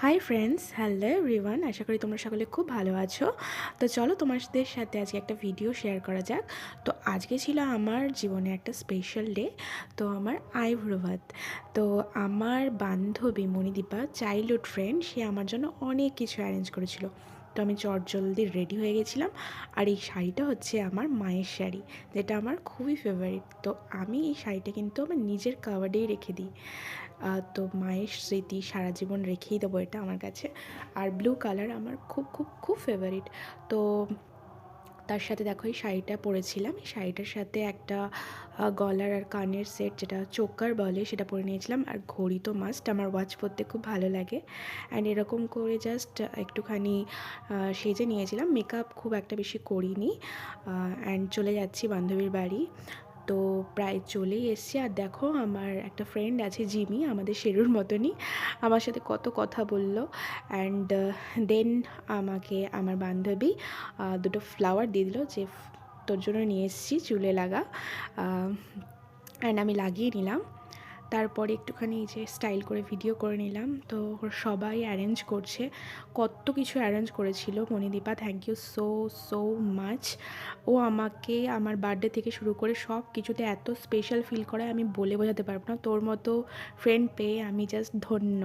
High friends, hello everyone. আশা করি তোমরা সকলে খুব ভালো আছো। তো চলো তোমাদের সাথে আজকে একটা ভিডিও শেয়ার করা যাক। তো আজকে ছিল আমার জীবনে একটা স্পেশাল ডে। তো আমার আইবুড়ো ভাত। তো আমার বান্ধবী মণিদীপা, চাইল্ডহুড ফ্রেন্ড, সে আমার জন্য অনেক কিছু অ্যারেঞ্জ করেছিল। তো আমি চটজলদি রেডি হয়ে গেছিলাম। আর এই শাড়িটা হচ্ছে আমার মায়ের শাড়ি, যেটা আমার খুবই ফেভারিট। তো আমি এই শাড়িটা কিন্তু আমার নিজের কাবার্ডেই রেখে দিই। তো মায়ের স্মৃতি সারা জীবন রেখেই দেবো এটা আমার কাছে। আর ব্লু কালার আমার খুব খুব খুব ফেভারিট। তো তার সাথে দেখো এই শাড়িটা পরেছিলাম। এই শাড়িটার সাথে একটা গলার আর কানের সেট, যেটা চোকার বলে, সেটা পরে নিয়েছিলাম। আর ঘড়ি তো মাস্ট, আমার ওয়াচ পরতে খুব ভালো লাগে। অ্যান্ড এরকম করে জাস্ট একটুখানি সেজে নিয়েছিলাম। মেকআপ খুব একটা বেশি করিনি। অ্যান্ড চলে যাচ্ছি বান্ধবীর বাড়ি। তো প্রায় চলেই এসছি। আর দেখো আমার একটা ফ্রেন্ড আছে জিমি, আমাদের শেরুর মতনই, আমার সাথে কত কথা বললো। অ্যান্ড দেন আমাকে আমার বান্ধবী দুটো ফ্লাওয়ার দিয়ে দিল, যে তোর জন্য নিয়ে এসেছি, চুলে লাগা। অ্যান্ড আমি লাগিয়ে নিলাম। তারপরে একটুখানি যে স্টাইল করে ভিডিও করে নিলাম। তো সবাই অ্যারেঞ্জ করছে, কত কিছু অ্যারেঞ্জ করেছিল Manidipa. Thank you so so much. ও আমাকে আমার বার্থডে থেকে শুরু করে সব কিছুতে এত স্পেশাল ফিল করে, আমি বলে বোঝাতে পারবো না। তোর মতো ফ্রেন্ড পেয়ে আমি জাস্ট ধন্য।